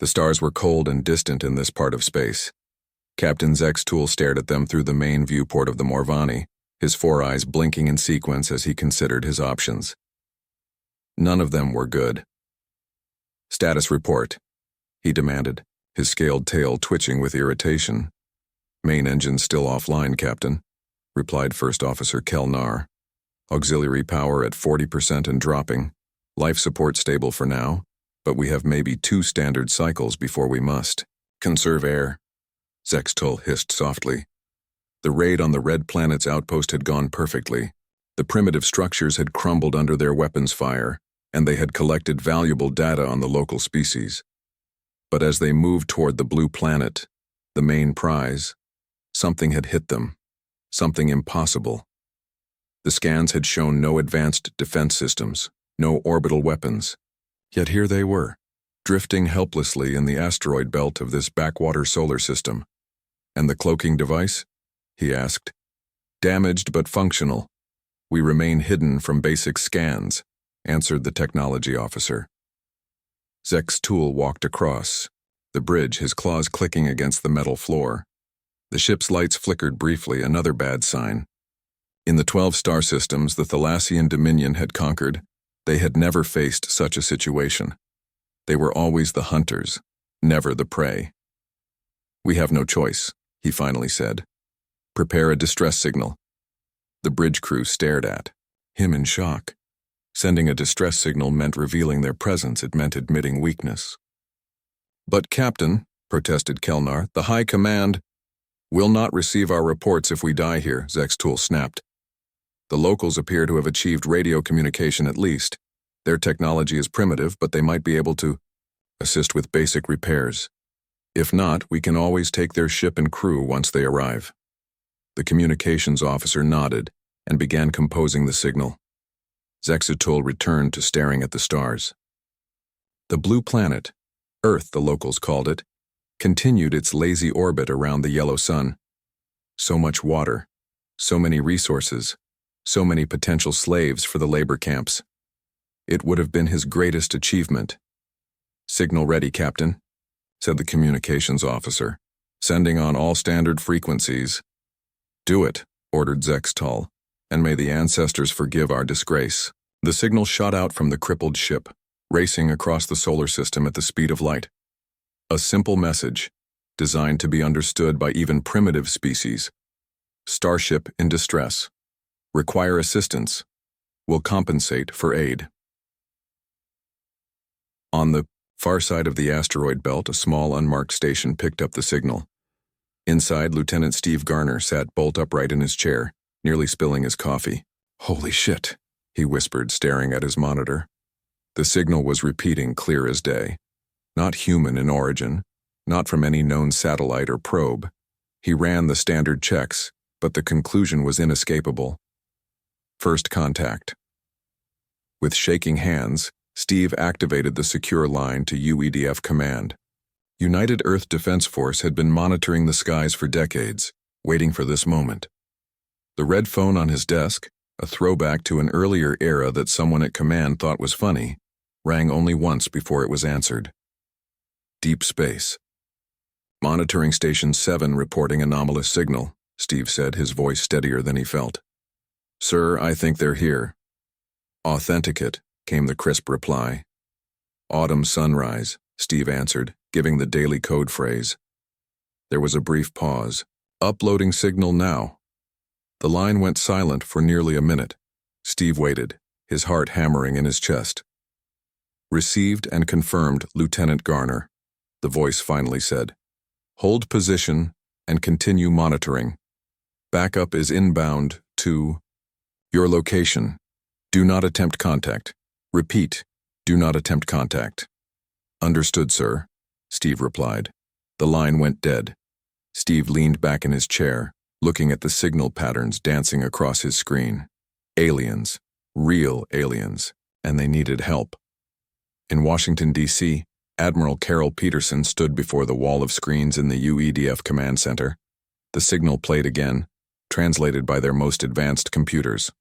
The stars were cold and distant in this part of space. Captain Zextool stared at them through the main viewport of the Morvani, his four eyes blinking in sequence as he considered his options. None of them were good. "Status report," he demanded, his scaled tail twitching with irritation. "Main engines still offline, Captain," replied First Officer Kelnar. "Auxiliary power at 40% and dropping. Life support stable for now, but we have maybe 2 standard cycles before we must. Conserve air," Zextool hissed softly. The raid on the Red Planet's outpost had gone perfectly. The primitive structures had crumbled under their weapons fire, and they had collected valuable data on the local species. But as they moved toward the Blue Planet, the main prize, something had hit them. Something impossible. The scans had shown no advanced defense systems, no orbital weapons. Yet here they were, drifting helplessly in the asteroid belt of this backwater solar system. "And the cloaking device?" he asked. "Damaged but functional. We remain hidden from basic scans," answered the technology officer. Zextool walked across the bridge, his claws clicking against the metal floor. The ship's lights flickered briefly, another bad sign. In the 12 star systems the Thalassian Dominion had conquered, they had never faced such a situation. They were always the hunters, never the prey. "We have no choice," he finally said. "Prepare a distress signal." The bridge crew stared at him in shock. Sending a distress signal meant revealing their presence, it meant admitting weakness. "But Captain," protested Kelnar, "the High Command—" "Will not receive our reports if we die here," Zextool snapped. "The locals appear to have achieved radio communication at least. Their technology is primitive, but they might be able to assist with basic repairs. If not, we can always take their ship and crew once they arrive." The communications officer nodded and began composing the signal. Zextool returned to staring at the stars. The Blue Planet, Earth the locals called it, continued its lazy orbit around the yellow sun. So much water, so many resources, so many potential slaves for the labor camps. It would have been his greatest achievement. "Signal ready, Captain," said the communications officer, "sending on all standard frequencies." "Do it," ordered Zextool, "and may the ancestors forgive our disgrace." The signal shot out from the crippled ship, racing across the solar system at the speed of light. A simple message, designed to be understood by even primitive species. "Starship in distress. Require assistance. Will compensate for aid." On the far side of the asteroid belt, a small unmarked station picked up the signal. Inside, Lieutenant Steve Garner sat bolt upright in his chair, nearly spilling his coffee. "Holy shit," he whispered, staring at his monitor. The signal was repeating clear as day. Not human in origin, not from any known satellite or probe. He ran the standard checks, but the conclusion was inescapable. First contact. With shaking hands, Steve activated the secure line to UEDF command. United Earth Defense Force had been monitoring the skies for decades, waiting for this moment. The red phone on his desk, a throwback to an earlier era that someone at command thought was funny, rang only once before it was answered. Deep space. "Monitoring Station 7 reporting anomalous signal," Steve said, his voice steadier than he felt. "Sir, I think they're here." "Authenticate," came the crisp reply. "Autumn sunrise," Steve answered, giving the daily code phrase. There was a brief pause. "Uploading signal now." The line went silent for nearly a minute. Steve waited, his heart hammering in his chest. "Received and confirmed, Lieutenant Garner," the voice finally said. "Hold position and continue monitoring. Backup is inbound to your location. Do not attempt contact. Repeat, do not attempt contact." "Understood, sir," Steve replied. The line went dead. Steve leaned back in his chair, looking at the signal patterns dancing across his screen. Aliens, real aliens, and they needed help. In Washington, D.C., Admiral Carol Peterson stood before the wall of screens in the UEDF command center. The signal played again, translated by their most advanced computers.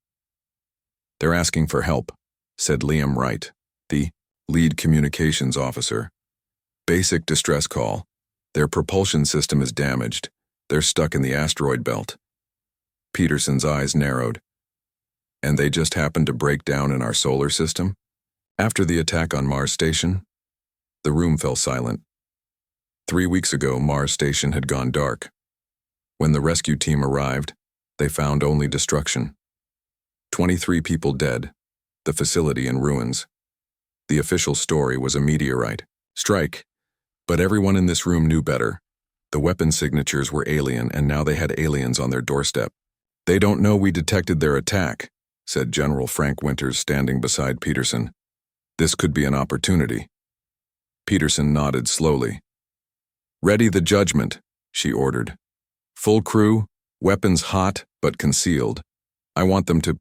"They're asking for help," said Liam Wright, the lead communications officer. Basic distress call. Their propulsion system is damaged. They're stuck in the asteroid belt. Peterson's eyes narrowed. And they just happened to break down in our solar system? After the attack on Mars Station? The room fell silent. 3 weeks ago, Mars Station had gone dark. When the rescue team arrived, they found only destruction. 23 people dead, the facility in ruins. The official story was a meteorite strike, but everyone in this room knew better. The weapon signatures were alien, and now they had aliens on their doorstep. They don't know we detected their attack, said General Frank Winters, standing beside Peterson. This could be an opportunity. Peterson nodded slowly. Ready the judgment, she ordered. Full crew, weapons hot but concealed. I want them to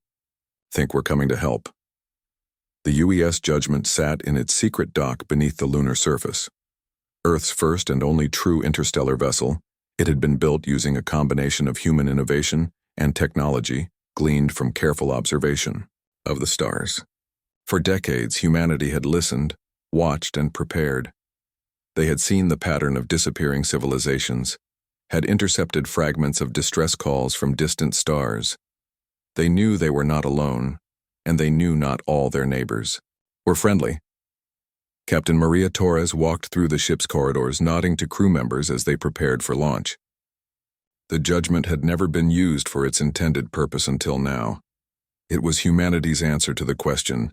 think we're coming to help. The UES Judgment sat in its secret dock beneath the lunar surface. Earth's first and only true interstellar vessel, it had been built using a combination of human innovation and technology gleaned from careful observation of the stars. For decades, humanity had listened, watched, and prepared. They had seen the pattern of disappearing civilizations, had intercepted fragments of distress calls from distant stars. They knew they were not alone, and they knew not all their neighbors were friendly. Captain Maria Torres walked through the ship's corridors, nodding to crew members as they prepared for launch. The judgment had never been used for its intended purpose until now. It was humanity's answer to the question,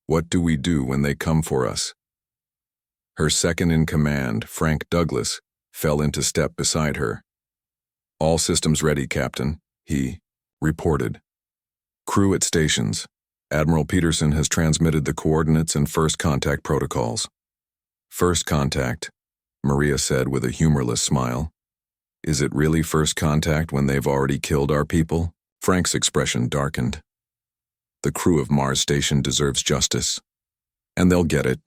what do we do when they come for us? Her second-in-command, Frank Douglas, fell into step beside her. All systems ready, Captain, he reported. Crew at stations. Admiral Peterson has transmitted the coordinates and first contact protocols. First contact, Maria said with a humorless smile. Is it really first contact when they've already killed our people? Frank's expression darkened. The crew of Mars Station deserves justice. And they'll get it,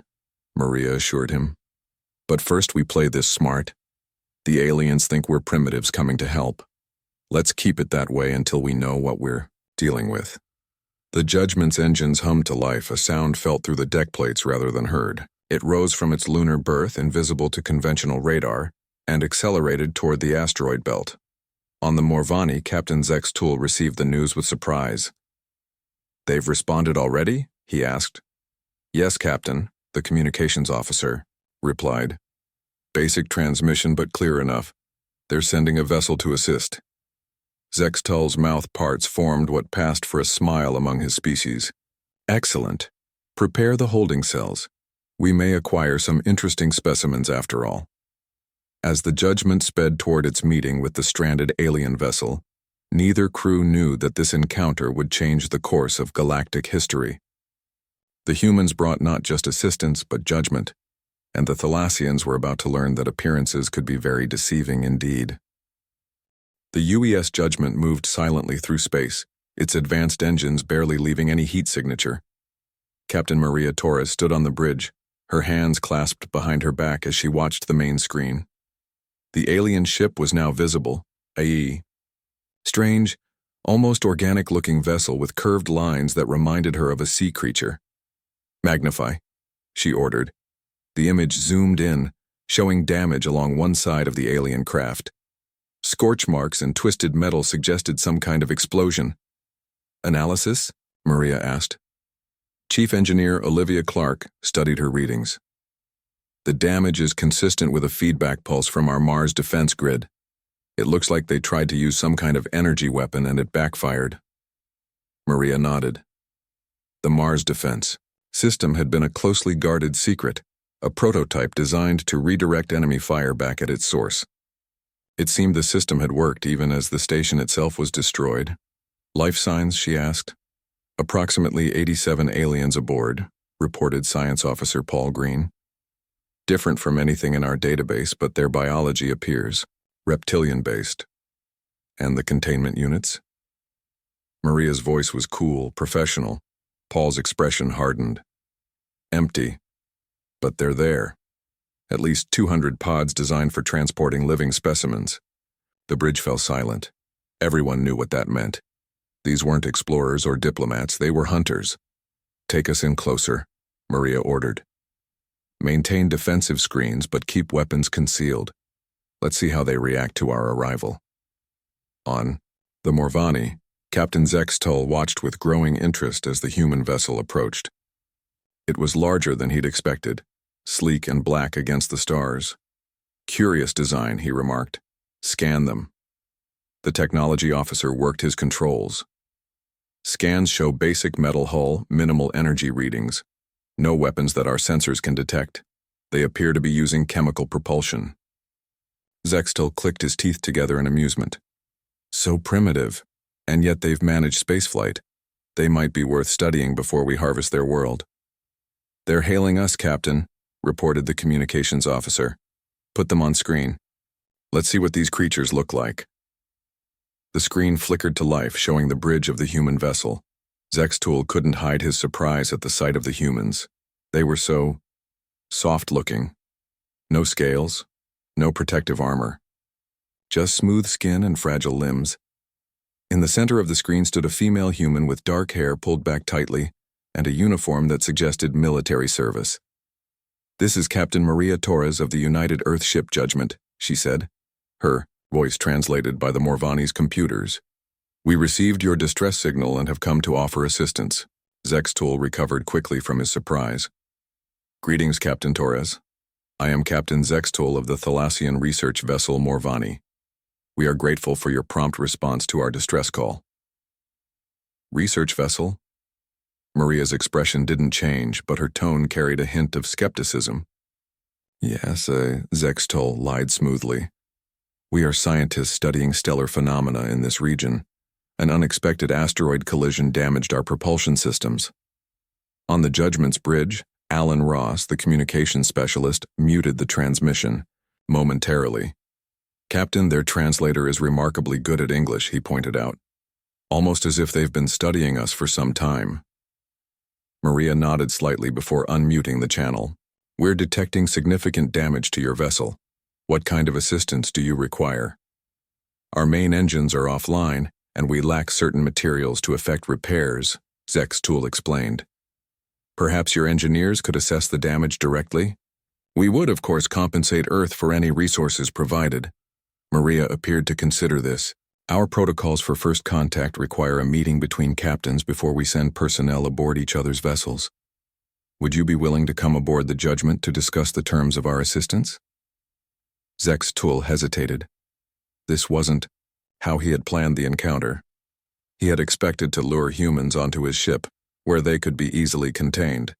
Maria assured him. But first we play this smart. The aliens think we're primitives coming to help. Let's keep it that way until we know what we're dealing with. The Judgment's engines hummed to life, a sound felt through the deck plates rather than heard. It rose from its lunar berth, invisible to conventional radar, and accelerated toward the asteroid belt. On the Morvani, Captain Zek's tool received the news with surprise. They've responded already? He asked. Yes, Captain, the communications officer replied. Basic transmission, but clear enough. They're sending a vessel to assist. Zextul's mouth parts formed what passed for a smile among his species. Excellent. Prepare the holding cells. We may acquire some interesting specimens after all. As the Judgment sped toward its meeting with the stranded alien vessel, neither crew knew that this encounter would change the course of galactic history. The humans brought not just assistance, but judgment, and the Thalassians were about to learn that appearances could be very deceiving indeed. The UES Judgment moved silently through space, its advanced engines barely leaving any heat signature. Captain Maria Torres stood on the bridge, her hands clasped behind her back as she watched the main screen. The alien ship was now visible, a strange, almost organic-looking vessel with curved lines that reminded her of a sea creature. Magnify, she ordered. The image zoomed in, showing damage along one side of the alien craft. Scorch marks and twisted metal suggested some kind of explosion. Analysis? Maria asked. Chief Engineer Olivia Clark studied her readings. The damage is consistent with a feedback pulse from our Mars defense grid. It looks like they tried to use some kind of energy weapon and it backfired. Maria nodded. The Mars defense system had been a closely guarded secret, a prototype designed to redirect enemy fire back at its source. It seemed the system had worked even as the station itself was destroyed. Life signs, she asked. Approximately 87 aliens aboard, reported Science Officer Paul Green. Different from anything in our database, but their biology appears reptilian-based. And the containment units? Maria's voice was cool, professional. Paul's expression hardened. Empty. But they're there. At least 200 pods designed for transporting living specimens. The bridge fell silent. Everyone knew what that meant. These weren't explorers or diplomats, they were hunters. Take us in closer, Maria ordered. Maintain defensive screens but keep weapons concealed. Let's see how they react to our arrival. On the Morvani, Captain Zextol watched with growing interest as the human vessel approached. It was larger than he'd expected, sleek and black against the stars. Curious design, he remarked. Scan them. The technology officer worked his controls. Scans show basic metal hull, minimal energy readings. No weapons that our sensors can detect. They appear to be using chemical propulsion. Zextol clicked his teeth together in amusement. So primitive, and yet they've managed spaceflight. They might be worth studying before we harvest their world. They're hailing us, Captain, reported the communications officer. Put them on screen. Let's see what these creatures look like. The screen flickered to life, showing the bridge of the human vessel. Zextol couldn't hide his surprise at the sight of the humans. They were so soft-looking. No scales, no protective armor. Just smooth skin and fragile limbs. In the center of the screen stood a female human with dark hair pulled back tightly and a uniform that suggested military service. "This is Captain Maria Torres of the United Earthship Judgment," she said, her voice translated by the Morvani's computers. "We received your distress signal and have come to offer assistance." Zextol recovered quickly from his surprise. "Greetings, Captain Torres. I am Captain Zextol of the Thalassian research vessel Morvani. We are grateful for your prompt response to our distress call." "Research vessel?" Maria's expression didn't change, but her tone carried a hint of skepticism. "Yes," Zextol lied smoothly. "We are scientists studying stellar phenomena in this region. An unexpected asteroid collision damaged our propulsion systems." On the Judgment's bridge, Alan Ross, the communications specialist, muted the transmission, momentarily. "Captain, their translator is remarkably good at English," he pointed out. "Almost as if they've been studying us for some time." Maria nodded slightly before unmuting the channel. "We're detecting significant damage to your vessel. What kind of assistance do you require?" "Our main engines are offline, and we lack certain materials to effect repairs," Zextol explained. "Perhaps your engineers could assess the damage directly? We would, of course, compensate Earth for any resources provided." Maria appeared to consider this. "Our protocols for first contact require a meeting between captains before we send personnel aboard each other's vessels. Would you be willing to come aboard the Judgment to discuss the terms of our assistance?" Zextol hesitated. This wasn't how he had planned the encounter. He had expected to lure humans onto his ship, where they could be easily contained.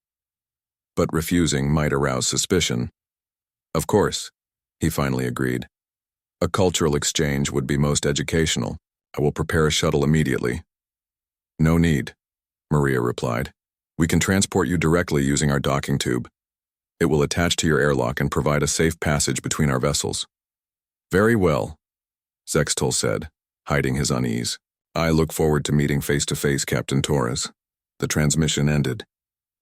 But refusing might arouse suspicion. "Of course," he finally agreed. "A cultural exchange would be most educational. I will prepare a shuttle immediately." "No need," Maria replied. "We can transport you directly using our docking tube. It will attach to your airlock and provide a safe passage between our vessels." "Very well," Zextol said, hiding his unease. "I look forward to meeting face-to-face Captain Torres." The transmission ended.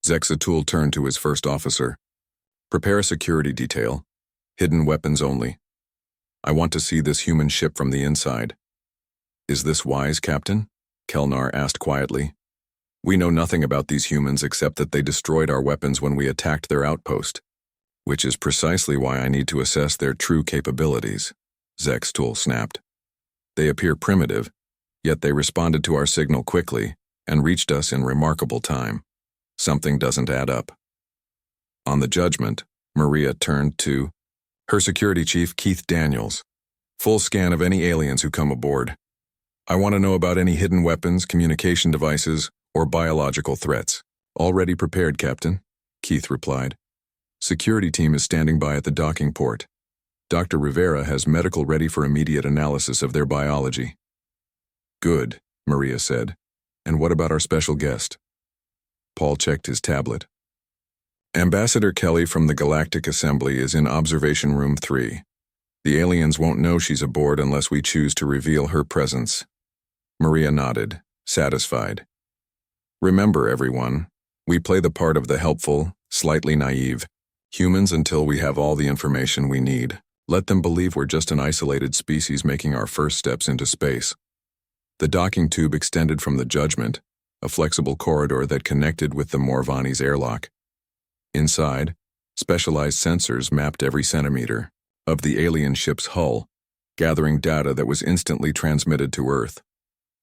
Zextol turned to his first officer. "Prepare a security detail. Hidden weapons only. I want to see this human ship from the inside." "Is this wise, Captain?" Kelnar asked quietly. "We know nothing about these humans except that they destroyed our weapons when we attacked their outpost, which is precisely why I need to assess their true capabilities," Zextol snapped. "They appear primitive, yet they responded to our signal quickly and reached us in remarkable time. Something doesn't add up." On the Judgment, Maria turned to her security chief, Keith Daniels. "Full scan of any aliens who come aboard. I want to know about any hidden weapons, communication devices, or biological threats." "Already prepared, Captain," Keith replied. "Security team is standing by at the docking port. Dr. Rivera has medical ready for immediate analysis of their biology." "Good," Maria said. "And what about our special guest?" Paul checked his tablet. "Ambassador Kelly from the Galactic Assembly is in Observation Room 3. The aliens won't know she's aboard unless we choose to reveal her presence." Maria nodded, satisfied. "Remember, everyone, we play the part of the helpful, slightly naive humans until we have all the information we need. Let them believe we're just an isolated species making our first steps into space." The docking tube extended from the Judgment, a flexible corridor that connected with the Morvani's airlock. Inside, Specialized sensors mapped every centimeter of the alien ship's hull, gathering data that was instantly transmitted to Earth.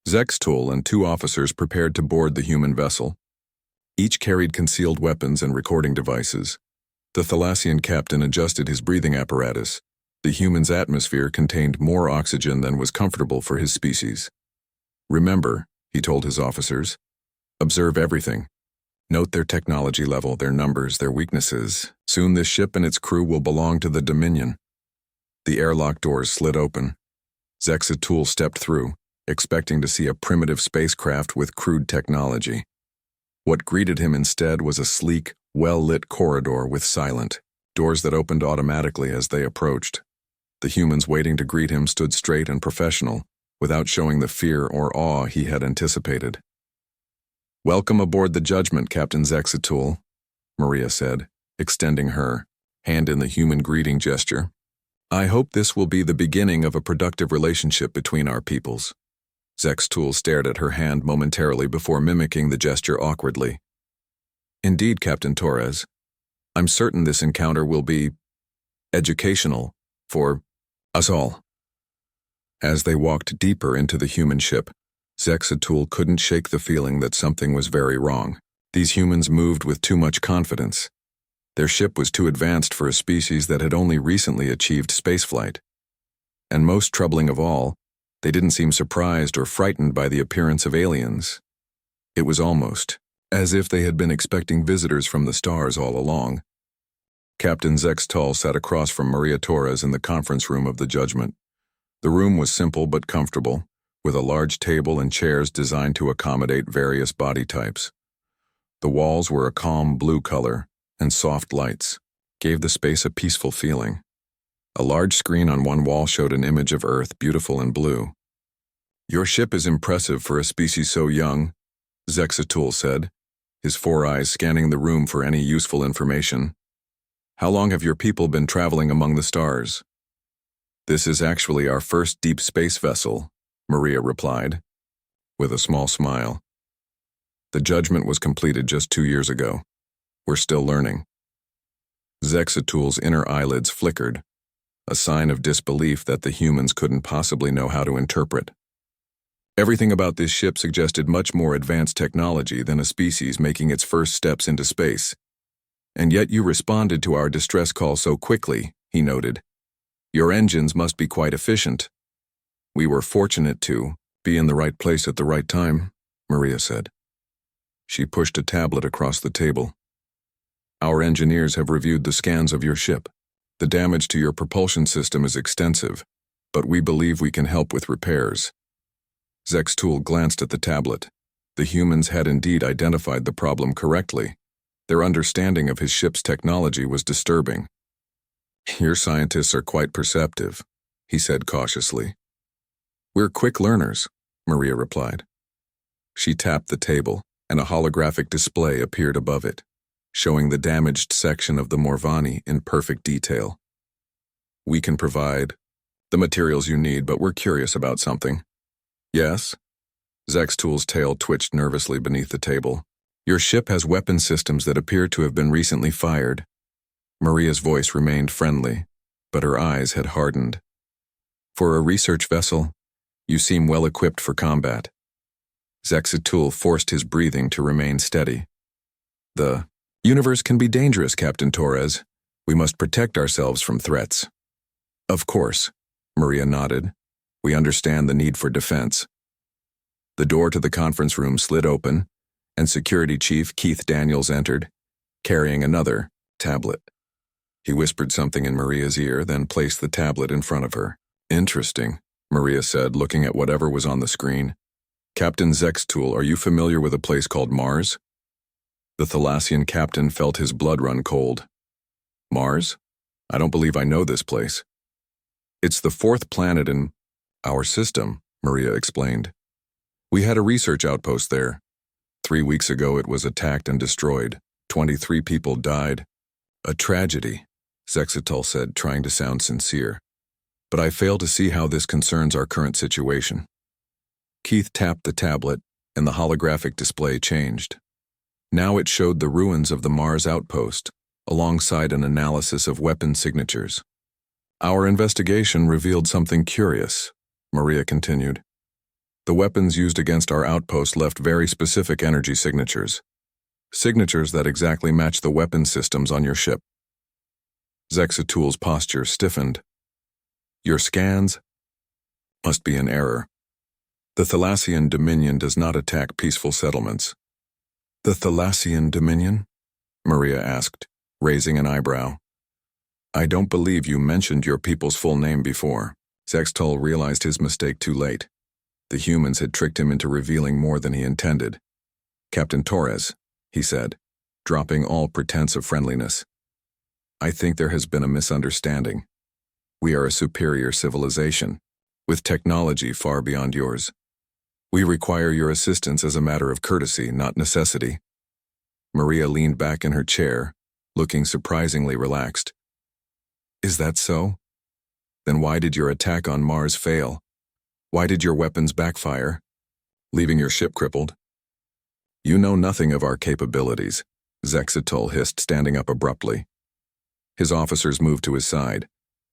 Zextul and 2 officers prepared to board the human vessel. Each carried concealed weapons and recording devices. The Thalassian captain adjusted his breathing apparatus. The human's atmosphere contained more oxygen than was comfortable for his species. "Remember," he told his officers, "observe everything. Note their technology level, their numbers, their weaknesses. Soon this ship and its crew will belong to the Dominion." The airlock doors slid open. Zextul stepped through, expecting to see a primitive spacecraft with crude technology. What greeted him instead was a sleek, well-lit corridor with silent doors that opened automatically as they approached. The humans waiting to greet him stood straight and professional, without showing the fear or awe he had anticipated. "Welcome aboard the Judgment, Captain Zextul," Maria said, extending her hand in the human greeting gesture. "I hope this will be the beginning of a productive relationship between our peoples." Zextul stared at her hand momentarily before mimicking the gesture awkwardly. "Indeed, Captain Torres. I'm certain this encounter will be educational for us all." As they walked deeper into the human ship, Zextul couldn't shake the feeling that something was very wrong. These humans moved with too much confidence. Their ship was too advanced for a species that had only recently achieved spaceflight. And most troubling of all, they didn't seem surprised or frightened by the appearance of aliens. It was almost as if they had been expecting visitors from the stars all along. Captain Zextul sat across from Maria Torres in the conference room of the Judgment. The room was simple but comfortable, with a large table and chairs designed to accommodate various body types. The walls were a calm blue color, and soft lights gave the space a peaceful feeling. A large screen on one wall showed an image of Earth, beautiful and blue. "Your ship is impressive for a species so young," Zextul said, his 4 eyes scanning the room for any useful information. "How long have your people been traveling among the stars?" "This is actually our first deep space vessel," Maria replied, with a small smile. "The Judgment was completed just 2 years ago. We're still learning." Zextul's inner eyelids flickered, a sign of disbelief that the humans couldn't possibly know how to interpret. Everything about this ship suggested much more advanced technology than a species making its first steps into space. "And yet you responded to our distress call so quickly," he noted. "Your engines must be quite efficient." "We were fortunate to be in the right place at the right time," Maria said. She pushed a tablet across the table. "Our engineers have reviewed the scans of your ship. The damage to your propulsion system is extensive, but we believe we can help with repairs." Zextul glanced at the tablet. The humans had indeed identified the problem correctly. Their understanding of his ship's technology was disturbing. "Your scientists are quite perceptive," he said cautiously. "We're quick learners," Maria replied. She tapped the table, and a holographic display appeared above it, showing the damaged section of the Morvani in perfect detail. "We can provide the materials you need, but we're curious about something." "Yes?" Zextul's tail twitched nervously beneath the table. "Your ship has weapon systems that appear to have been recently fired." Maria's voice remained friendly, but her eyes had hardened. "For a research vessel, you seem well equipped for combat." Zextul forced his breathing to remain steady. "The universe can be dangerous, Captain Torres. We must protect ourselves from threats." "Of course," Maria nodded. "We understand the need for defense." The door to the conference room slid open, and Security Chief Keith Daniels entered, carrying another tablet. He whispered something in Maria's ear, then placed the tablet in front of her. "Interesting," Maria said, looking at whatever was on the screen. "Captain Zextul, are you familiar with a place called Mars?" The Thalassian captain felt his blood run cold. "Mars? I don't believe I know this place." "It's the 4th planet in our system," Maria explained. "We had a research outpost there. 3 weeks ago it was attacked and destroyed. 23 people died. A tragedy," Zextul said, trying to sound sincere. "But I fail to see how this concerns our current situation." Keith tapped the tablet, and the holographic display changed. Now it showed the ruins of the Mars outpost, alongside an analysis of weapon signatures. Our investigation revealed something curious, Maria continued. The weapons used against our outpost left very specific energy signatures. Signatures that exactly match the weapon systems on your ship. Zexatul's posture stiffened. Your scans must be in error. The Thalassian Dominion does not attack peaceful settlements. The Thalassian Dominion? Maria asked, raising an eyebrow. I don't believe you mentioned your people's full name before. Zextul realized his mistake too late. The humans had tricked him into revealing more than he intended. Captain Torres, he said, dropping all pretense of friendliness. I think there has been a misunderstanding. We are a superior civilization, with technology far beyond yours. We require your assistance as a matter of courtesy, not necessity. Maria leaned back in her chair, looking surprisingly relaxed. Is that so? Then why did your attack on Mars fail? Why did your weapons backfire, leaving your ship crippled? You know nothing of our capabilities, Zexatul hissed, standing up abruptly. His officers moved to his side,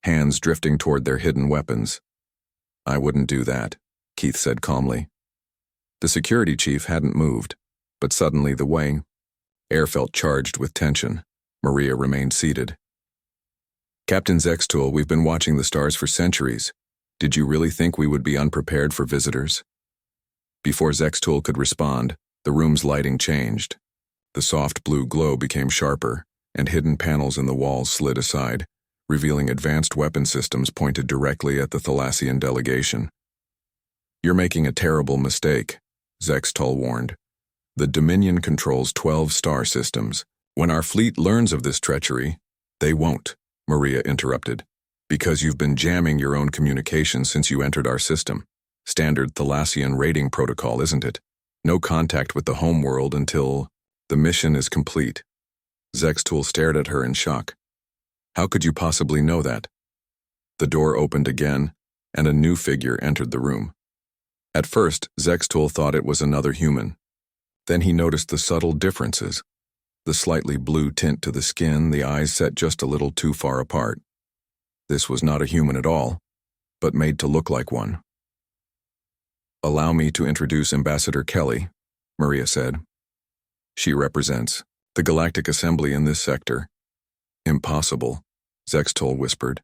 hands drifting toward their hidden weapons. I wouldn't do that, Keith said calmly. The security chief hadn't moved, but suddenly the air felt charged with tension. Maria remained seated. Captain Zextul, we've been watching the stars for centuries. Did you really think we would be unprepared for visitors? Before Zextul could respond, the room's lighting changed. The soft blue glow became sharper, and hidden panels in the walls slid aside, revealing advanced weapon systems pointed directly at the Thalassian delegation. You're making a terrible mistake, Zextul warned. The Dominion controls 12 star systems. When our fleet learns of this treachery, they won't, Maria interrupted. Because you've been jamming your own communications since you entered our system. Standard Thalassian rating protocol, isn't it? No contact with the homeworld until the mission is complete. Zextul stared at her in shock. How could you possibly know that? The door opened again, and a new figure entered the room. At first, Zextul thought it was another human. Then he noticed the subtle differences. The slightly blue tint to the skin, the eyes set just a little too far apart. This was not a human at all, but made to look like one. Allow me to introduce Ambassador Kelly, Maria said. She represents the Galactic Assembly in this sector. Impossible, Zextul whispered.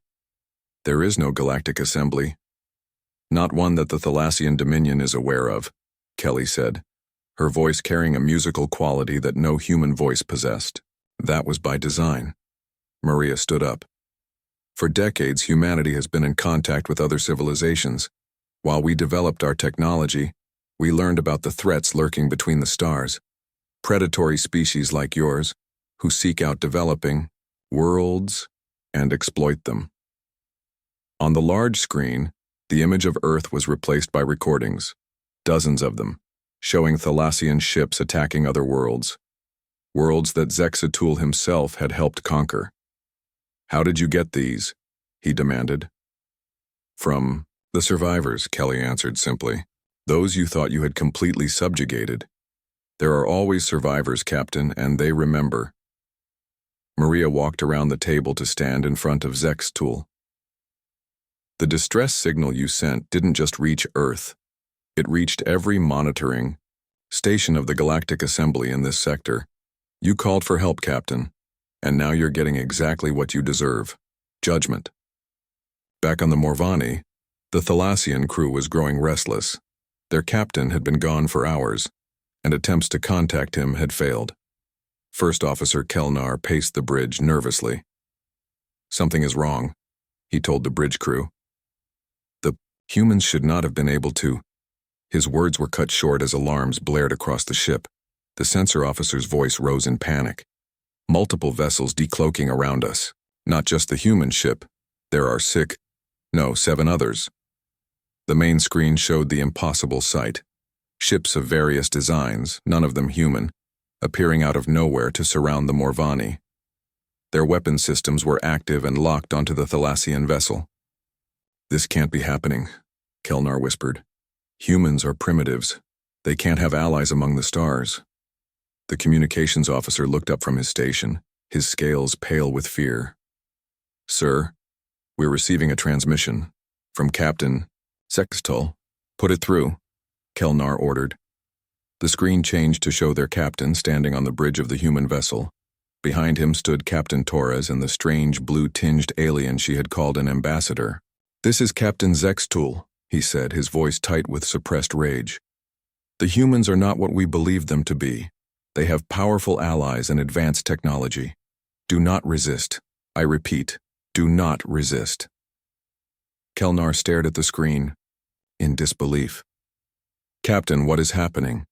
There is no Galactic Assembly. Not one that the Thalassian Dominion is aware of, Kelly said, her voice carrying a musical quality that no human voice possessed. That was by design. Maria stood up. For decades, humanity has been in contact with other civilizations. While we developed our technology, we learned about the threats lurking between the stars. Predatory species like yours, who seek out developing worlds and exploit them. On the large screen, the image of Earth was replaced by recordings, dozens of them, showing Thalassian ships attacking other worlds. Worlds that Zexatul himself had helped conquer. How did you get these? He demanded. From the survivors, Kelly answered simply. Those you thought you had completely subjugated. There are always survivors, Captain, and they remember. Maria walked around the table to stand in front of Zexatul. The distress signal you sent didn't just reach Earth. It reached every monitoring station of the Galactic Assembly in this sector. You called for help, Captain, and now you're getting exactly what you deserve. Judgment. Back on the Morvani, the Thalassian crew was growing restless. Their captain had been gone for hours, and attempts to contact him had failed. First Officer Kelnar paced the bridge nervously. Something is wrong, he told the bridge crew. The humans should not have been able to. His words were cut short as alarms blared across the ship. The sensor officer's voice rose in panic. Multiple vessels decloaking around us. Not just the human ship. There are 7 others. The main screen showed the impossible sight. Ships of various designs, none of them human, appearing out of nowhere to surround the Morvani. Their weapon systems were active and locked onto the Thalassian vessel. This can't be happening, Kelnar whispered. Humans are primitives. They can't have allies among the stars. The communications officer looked up from his station, his scales pale with fear. "Sir, we're receiving a transmission from Captain Sextol. Put it through," Kelnar ordered. The screen changed to show their captain standing on the bridge of the human vessel. Behind him stood Captain Torres and the strange blue-tinged alien she had called an ambassador. "This is Captain Zextul," he said, his voice tight with suppressed rage. "The humans are not what we believe them to be. They have powerful allies and advanced technology. Do not resist. I repeat, do not resist." Kelnar stared at the screen, in disbelief. "Captain, what is happening?"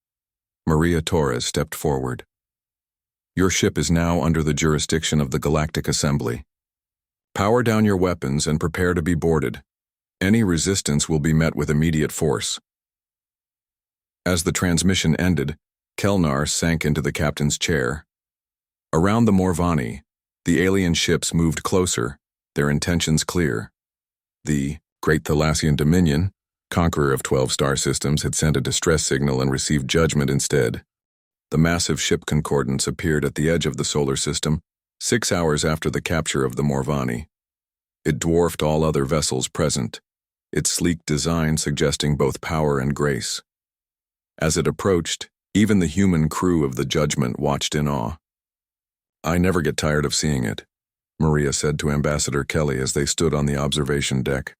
Maria Torres stepped forward. "Your ship is now under the jurisdiction of the Galactic Assembly. Power down your weapons and prepare to be boarded. Any resistance will be met with immediate force." As the transmission ended, Kelnar sank into the captain's chair. Around the Morvani, the alien ships moved closer, their intentions clear. The Great Thalassian Dominion, conqueror of 12 star systems, had sent a distress signal and received judgment instead. The massive ship Concordance appeared at the edge of the solar system 6 hours after the capture of the Morvani. It dwarfed all other vessels present, its sleek design suggesting both power and grace. As it approached, even the human crew of the Judgment watched in awe. "I never get tired of seeing it," Maria said to Ambassador Kelly as they stood on the observation deck.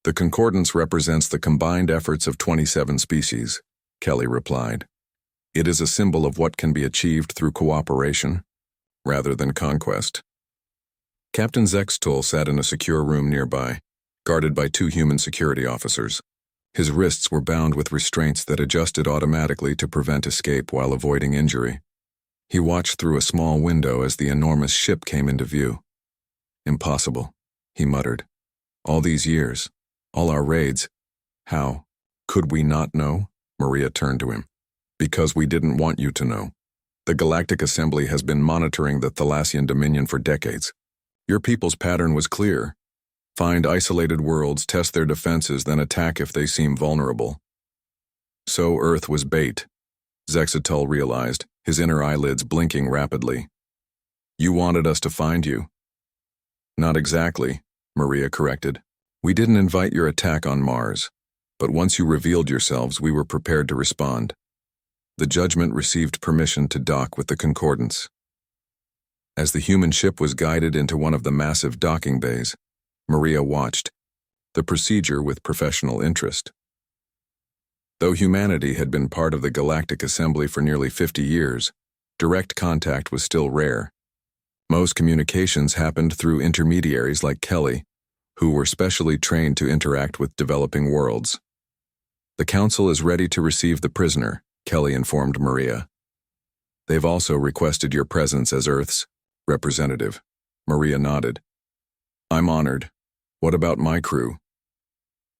"The Concordance represents the combined efforts of 27 species," Kelly replied. "It is a symbol of what can be achieved through cooperation, rather than conquest." Captain Zextul sat in a secure room nearby, guarded by 2 human security officers. His wrists were bound with restraints that adjusted automatically to prevent escape while avoiding injury. He watched through a small window as the enormous ship came into view. "Impossible," he muttered. "All these years, all our raids, how could we not know?" Maria turned to him. "Because we didn't want you to know. The Galactic Assembly has been monitoring the Thalassian Dominion for decades. Your people's pattern was clear. Find isolated worlds, test their defenses, then attack if they seem vulnerable. So Earth was bait," Zextul realized, his inner eyelids blinking rapidly. "You wanted us to find you." "Not exactly," Maria corrected. "We didn't invite your attack on Mars, but once you revealed yourselves, we were prepared to respond. The Judgment received permission to dock with the Concordance." As the human ship was guided into one of the massive docking bays, Maria watched, the procedure with professional interest. Though humanity had been part of the Galactic Assembly for nearly 50 years, direct contact was still rare. Most communications happened through intermediaries like Kelly, who were specially trained to interact with developing worlds. "The Council is ready to receive the prisoner," Kelly informed Maria. "They've also requested your presence as Earth's representative." Maria nodded. "I'm honored. What about my crew?"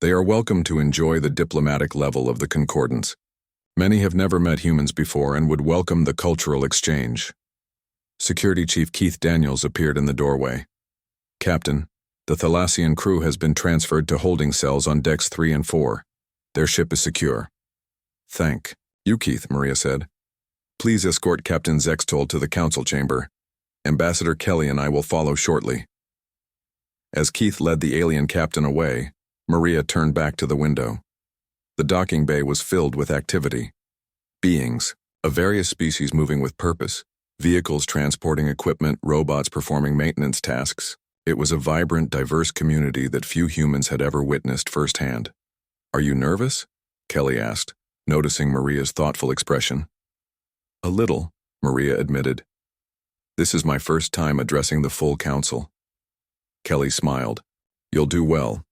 "They are welcome to enjoy the diplomatic level of the Concordance. Many have never met humans before and would welcome the cultural exchange." Security Chief Keith Daniels appeared in the doorway. "Captain, the Thalassian crew has been transferred to holding cells on decks 3 and 4. Their ship is secure." "Thank you, Keith," Maria said. "Please escort Captain Zextul to the council chamber. Ambassador Kelly and I will follow shortly." As Keith led the alien captain away, Maria turned back to the window. The docking bay was filled with activity. Beings, of various species moving with purpose, vehicles transporting equipment, robots performing maintenance tasks. It was a vibrant, diverse community that few humans had ever witnessed firsthand. "Are you nervous?" Kelly asked, noticing Maria's thoughtful expression. "A little," Maria admitted. "This is my first time addressing the full council." Kelly smiled. "You'll do well.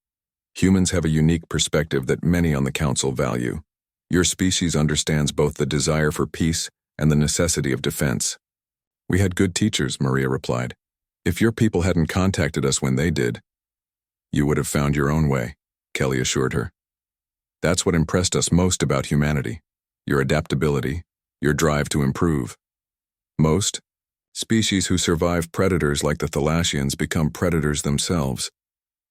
Humans have a unique perspective that many on the council value. Your species understands both the desire for peace and the necessity of defense." "We had good teachers," Maria replied. "If your people hadn't contacted us when they did, you would have found your own way," Kelly assured her. "That's what impressed us most about humanity, your adaptability, your drive to improve. Most species who survive predators like the Thalassians become predators themselves.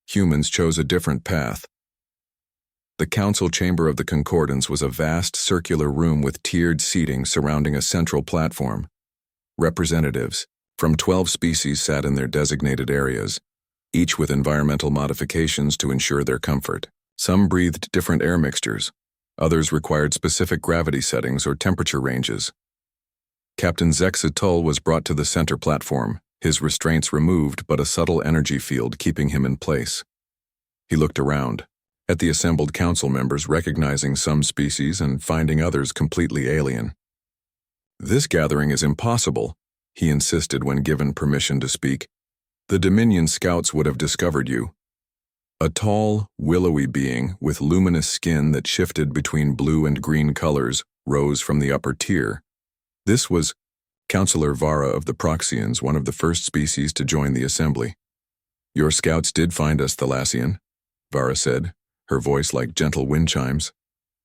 Humans chose a different path." The council chamber of the Concordance was a vast circular room with tiered seating surrounding a central platform. Representatives From 12 species sat in their designated areas, each with environmental modifications to ensure their comfort. Some breathed different air mixtures, others required specific gravity settings or temperature ranges. Captain Zexatul was brought to the center platform, his restraints removed but a subtle energy field keeping him in place. He looked around, at the assembled council members, recognizing some species and finding others completely alien. "This gathering is impossible," he insisted when given permission to speak. "The Dominion scouts would have discovered you." A tall, willowy being with luminous skin that shifted between blue and green colors rose from the upper tier. This was Councillor Vara of the Proxians, one of the first species to join the assembly. "Your scouts did find us, Thalassian," Vara said, her voice like gentle wind chimes.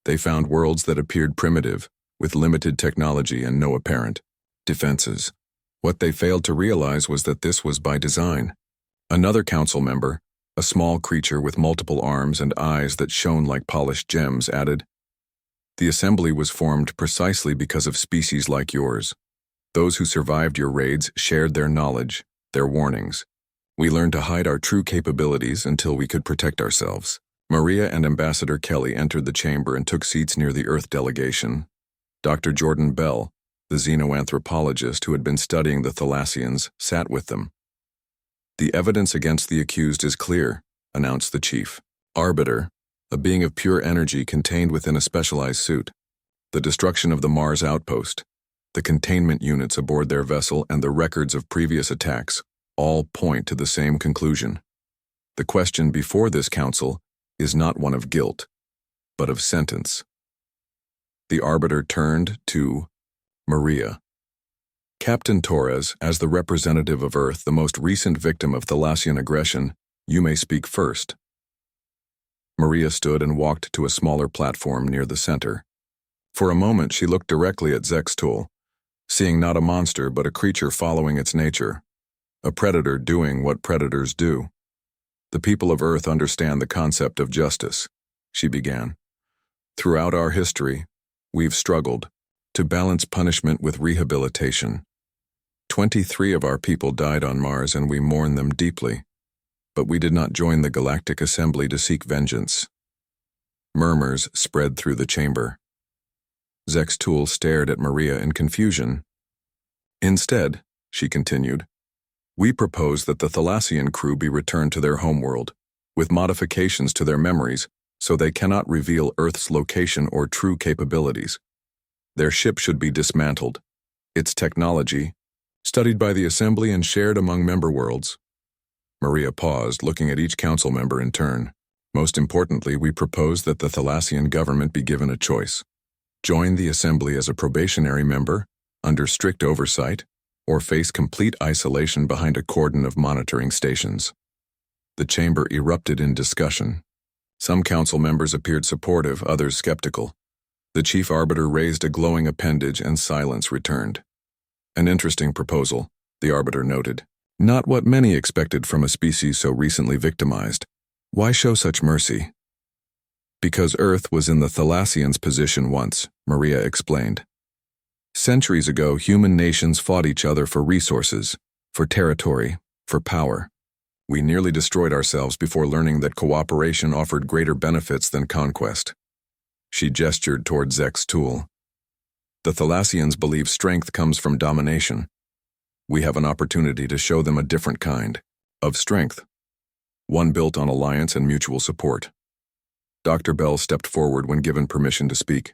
"They found worlds that appeared primitive, with limited technology and no apparent defenses. What they failed to realize was that this was by design." Another council member, a small creature with multiple arms and eyes that shone like polished gems, added, "The assembly was formed precisely because of species like yours. Those who survived your raids shared their knowledge, their warnings. We learned to hide our true capabilities until we could protect ourselves." Maria and Ambassador Kelly entered the chamber and took seats near the Earth delegation. Dr. Jordan Bell, the xenoanthropologist who had been studying the Thalassians, sat with them. "The evidence against the accused is clear," announced the chief. "Arbiter, a being of pure energy contained within a specialized suit. The destruction of the Mars outpost, the containment units aboard their vessel, and the records of previous attacks all point to the same conclusion. The question before this council is not one of guilt, but of sentence." The Arbiter turned to Maria. "Captain Torres, as the representative of Earth, the most recent victim of Thalassian aggression, you may speak first." Maria stood and walked to a smaller platform near the center. For a moment she looked directly at Zextul, seeing not a monster but a creature following its nature, a predator doing what predators do. "The people of Earth understand the concept of justice," she began. "Throughout our history, we've struggled to balance punishment with rehabilitation. 23 of our people died on Mars and we mourn them deeply, but we did not join the Galactic Assembly to seek vengeance." Murmurs spread through the chamber. Zextul stared at Maria in confusion. "Instead," she continued, "we propose that the Thalassian crew be returned to their homeworld, with modifications to their memories so they cannot reveal Earth's location or true capabilities. Their ship should be dismantled, its technology studied by the Assembly and shared among member worlds." Maria paused, looking at each council member in turn. "Most importantly, we propose that the Thalassian government be given a choice. Join the Assembly as a probationary member, under strict oversight, or face complete isolation behind a cordon of monitoring stations." The chamber erupted in discussion. Some council members appeared supportive, others skeptical. The chief arbiter raised a glowing appendage and silence returned. "An interesting proposal," the arbiter noted. "Not what many expected from a species so recently victimized. Why show such mercy?" "Because Earth was in the Thalassians' position once," Maria explained. "Centuries ago, human nations fought each other for resources, for territory, for power. We nearly destroyed ourselves before learning that cooperation offered greater benefits than conquest." She gestured toward Zextul. "The Thalassians believe strength comes from domination. We have an opportunity to show them a different kind of strength, one built on alliance and mutual support." Dr. Bell stepped forward when given permission to speak.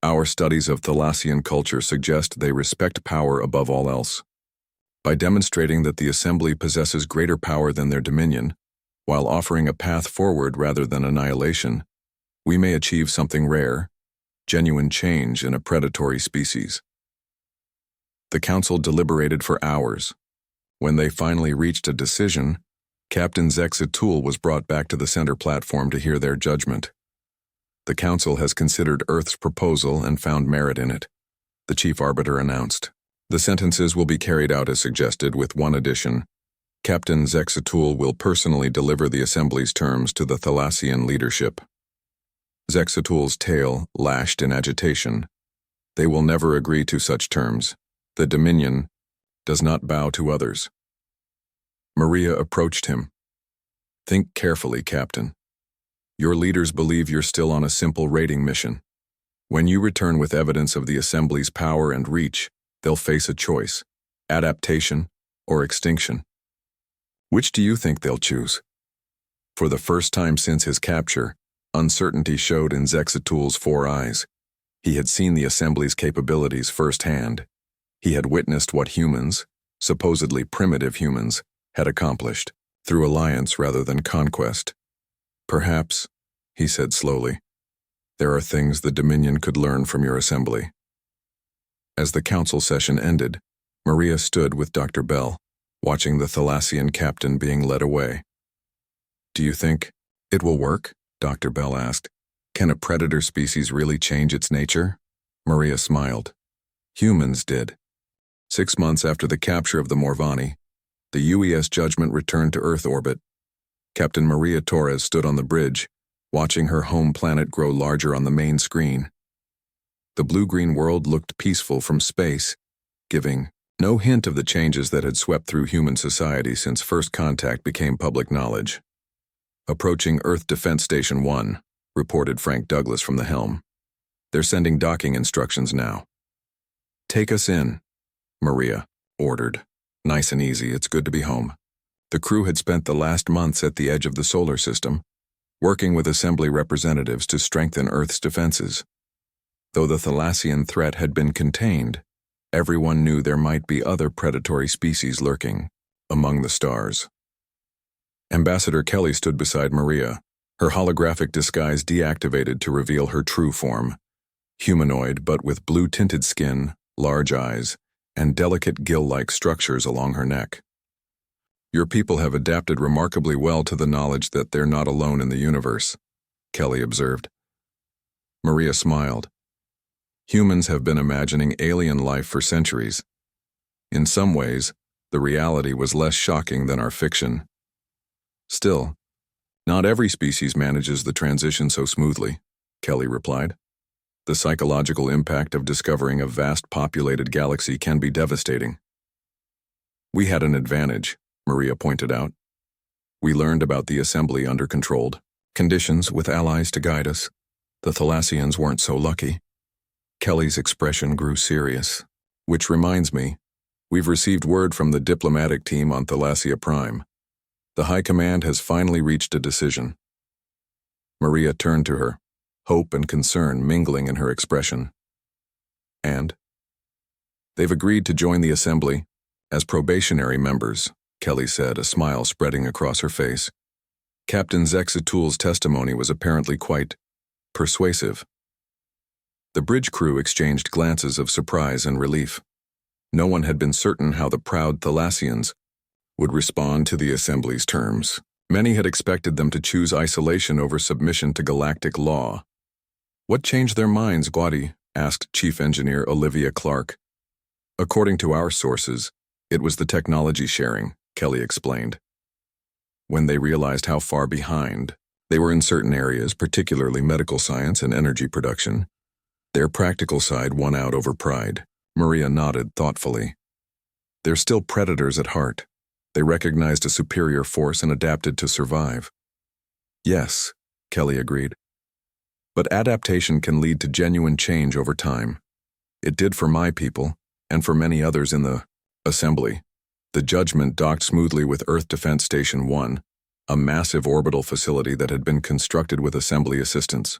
"Our studies of Thalassian culture suggest they respect power above all else. By demonstrating that the Assembly possesses greater power than their dominion, while offering a path forward rather than annihilation, we may achieve something rare, genuine change in a predatory species." The council deliberated for hours. When they finally reached a decision, Captain Zexatul was brought back to the center platform to hear their judgment. "The council has considered Earth's proposal and found merit in it," the chief arbiter announced. "The sentences will be carried out as suggested, with one addition. Captain Zexatul will personally deliver the Assembly's terms to the Thalassian leadership." Zexatul's tail lashed in agitation. "They will never agree to such terms. The Dominion does not bow to others. Maria approached him. Think carefully, Captain. Your leaders believe you're still on a simple raiding mission. When you return with evidence of the Assembly's power and reach, they'll face a choice: adaptation or extinction. Which do you think they'll choose? For the first time since his capture, uncertainty showed in Zexatul's 4 eyes. He had seen the Assembly's capabilities firsthand. He had witnessed what humans, supposedly primitive humans, had accomplished, through alliance rather than conquest. Perhaps, he said slowly, there are things the Dominion could learn from your Assembly. As the council session ended, Maria stood with Dr. Bell, watching the Thalassian captain being led away. Do you think it will work? Dr. Bell asked. Can a predator species really change its nature? Maria smiled. Humans did. 6 months after the capture of the Morvani, the UES Judgment returned to Earth orbit. Captain Maria Torres stood on the bridge, watching her home planet grow larger on the main screen. The blue-green world looked peaceful from space, giving no hint of the changes that had swept through human society since first contact became public knowledge. Approaching Earth Defense Station 1, reported Frank Douglas from the helm. They're sending docking instructions now. Take us in, Maria ordered. Nice and easy, it's good to be home. The crew had spent the last months at the edge of the solar system, working with Assembly representatives to strengthen Earth's defenses. Though the Thalassian threat had been contained, everyone knew there might be other predatory species lurking among the stars. Ambassador Kelly stood beside Maria, her holographic disguise deactivated to reveal her true form, humanoid but with blue-tinted skin, large eyes, and delicate gill-like structures along her neck. Your people have adapted remarkably well to the knowledge that they're not alone in the universe, Kelly observed. Maria smiled. Humans have been imagining alien life for centuries. In some ways, the reality was less shocking than our fiction. Still, not every species manages the transition so smoothly, Kelly replied. The psychological impact of discovering a vast populated galaxy can be devastating. We had an advantage, Maria pointed out. We learned about the Assembly under controlled conditions with allies to guide us. The Thalassians weren't so lucky. Kelly's expression grew serious. Which reminds me, we've received word from the diplomatic team on Thalassia Prime. The High Command has finally reached a decision. Maria turned to her, hope and concern mingling in her expression. And? They've agreed to join the Assembly as probationary members, Kelly said, a smile spreading across her face. Captain Zexatul's testimony was apparently quite persuasive. The bridge crew exchanged glances of surprise and relief. No one had been certain how the proud Thalassians would respond to the Assembly's terms. Many had expected them to choose isolation over submission to galactic law. What changed their minds, Guadi? Asked Chief Engineer Olivia Clark. According to our sources, it was the technology sharing, Kelly explained. When they realized how far behind they were in certain areas, particularly medical science and energy production, their practical side won out over pride. Maria nodded thoughtfully. They're still predators at heart. They recognized a superior force and adapted to survive. Yes, Kelly agreed. But adaptation can lead to genuine change over time. It did for my people, and for many others in the Assembly. The Judgment docked smoothly with Earth Defense Station 1, a massive orbital facility that had been constructed with Assembly assistance.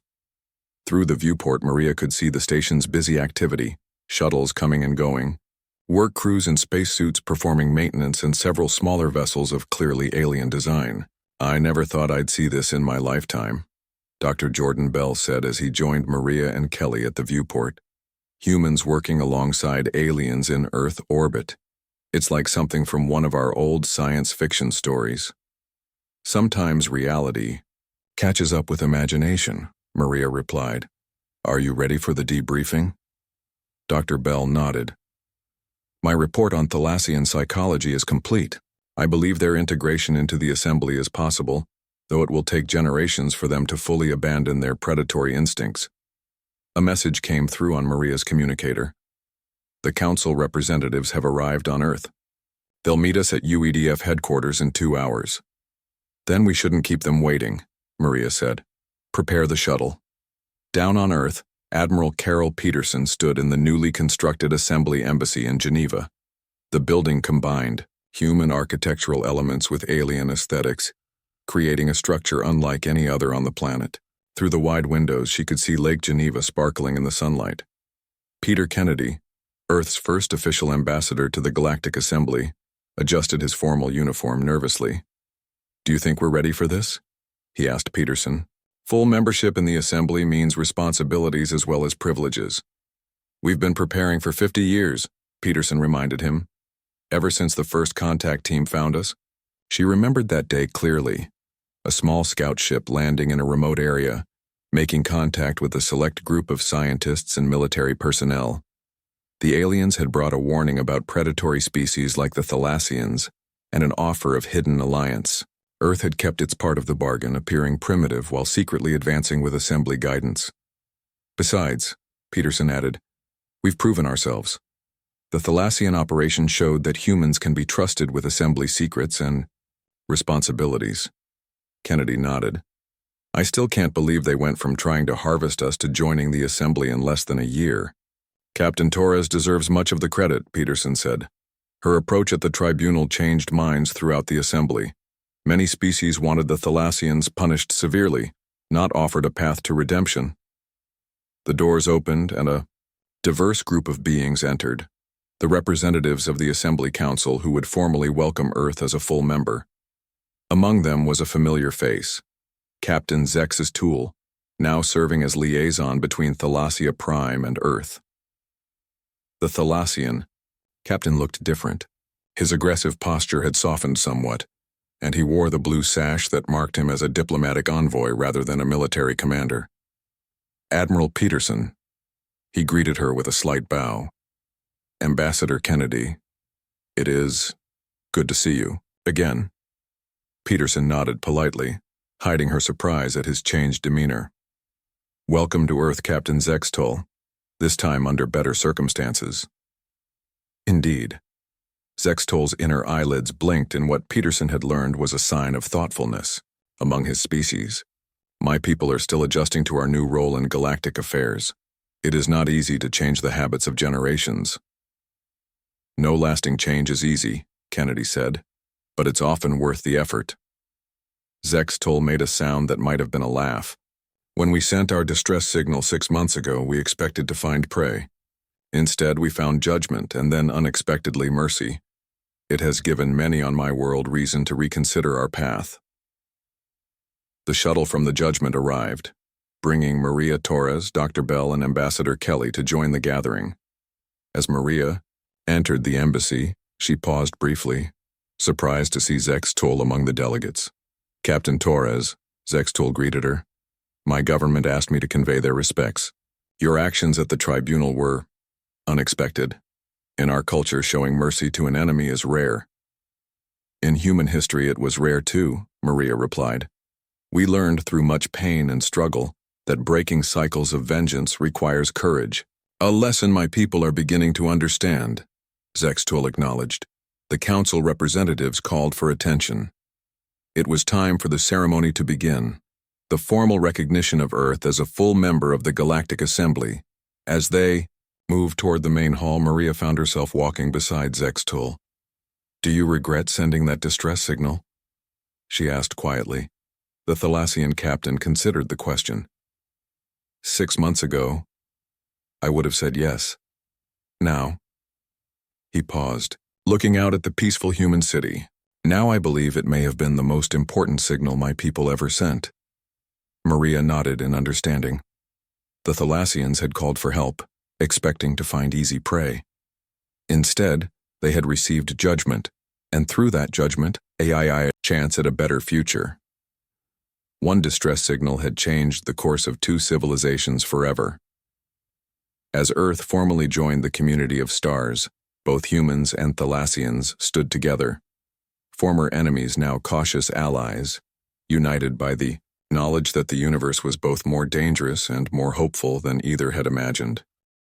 Through the viewport, Maria could see the station's busy activity, shuttles coming and going, work crews in spacesuits performing maintenance, and several smaller vessels of clearly alien design. I never thought I'd see this in my lifetime, Dr. Jordan Bell said as he joined Maria and Kelly at the viewport. Humans working alongside aliens in Earth orbit. It's like something from one of our old science fiction stories. Sometimes reality catches up with imagination, Maria replied. Are you ready for the debriefing? Dr. Bell nodded. My report on Thalassian psychology is complete. I believe their integration into the Assembly is possible, though it will take generations for them to fully abandon their predatory instincts. A message came through on Maria's communicator. The council representatives have arrived on Earth. They'll meet us at UEDF headquarters in 2 hours. Then we shouldn't keep them waiting, Maria said. Prepare the shuttle. Down on Earth, Admiral Carol Peterson stood in the newly constructed Assembly Embassy in Geneva. The building combined human architectural elements with alien aesthetics, creating a structure unlike any other on the planet. Through the wide windows, she could see Lake Geneva sparkling in the sunlight. Peter Kennedy, Earth's first official ambassador to the Galactic Assembly, adjusted his formal uniform nervously. Do you think we're ready for this? He asked Peterson. Full membership in the Assembly means responsibilities as well as privileges. We've been preparing for 50 years, Peterson reminded him. Ever since the first contact team found us. She remembered that day clearly. A small scout ship landing in a remote area, making contact with a select group of scientists and military personnel. The aliens had brought a warning about predatory species like the Thalassians and an offer of hidden alliance. Earth had kept its part of the bargain, appearing primitive while secretly advancing with Assembly guidance. Besides, Peterson added, we've proven ourselves. The Thalassian operation showed that humans can be trusted with Assembly secrets and responsibilities. Kennedy nodded. I still can't believe they went from trying to harvest us to joining the Assembly in less than a year. Captain Torres deserves much of the credit, Peterson said. Her approach at the tribunal changed minds throughout the Assembly. Many species wanted the Thalassians punished severely, not offered a path to redemption. The doors opened and a diverse group of beings entered, the representatives of the Assembly Council who would formally welcome Earth as a full member. Among them was a familiar face, Captain Zex's Tool, now serving as liaison between Thalassia Prime and Earth. The Thalassian, Captain looked different. His aggressive posture had softened somewhat, and he wore the blue sash that marked him as a diplomatic envoy rather than a military commander. Admiral Peterson. He greeted her with a slight bow. Ambassador Kennedy, it is good to see you again. Peterson nodded politely, hiding her surprise at his changed demeanor. Welcome to Earth, Captain Zextol, this time under better circumstances. Indeed. Zextol's inner eyelids blinked in what Peterson had learned was a sign of thoughtfulness among his species. My people are still adjusting to our new role in galactic affairs. It is not easy to change the habits of generations. No lasting change is easy, Kennedy said, but it's often worth the effort. Zextol made a sound that might have been a laugh. When we sent our distress signal 6 months ago, we expected to find prey. Instead, we found judgment and then unexpectedly mercy. It has given many on my world reason to reconsider our path. The shuttle from the Judgment arrived, bringing Maria Torres, Dr. Bell, and Ambassador Kelly to join the gathering. As Maria entered the embassy, she paused briefly, surprised to see Zextol among the delegates. Captain Torres, Zextol greeted her. My government asked me to convey their respects. Your actions at the tribunal were unexpected. In our culture, showing mercy to an enemy is rare. In human history, it was rare too, Maria replied. We learned through much pain and struggle that breaking cycles of vengeance requires courage. A lesson my people are beginning to understand, Zextol acknowledged. The council representatives called for attention. It was time for the ceremony to begin, the formal recognition of Earth as a full member of the Galactic Assembly. As they moved toward the main hall, Maria found herself walking beside Zextol. Do you regret sending that distress signal? She asked quietly. The Thalassian captain considered the question. 6 months ago, I would have said yes. Now, he paused, looking out at the peaceful human city. Now I believe it may have been the most important signal my people ever sent. Maria nodded in understanding. The Thalassians had called for help, expecting to find easy prey. Instead, they had received judgment, and through that judgment, a chance at a better future. One distress signal had changed the course of 2 civilizations forever. As Earth formally joined the community of stars, both humans and Thalassians stood together. Former enemies, now cautious allies, united by the knowledge that the universe was both more dangerous and more hopeful than either had imagined.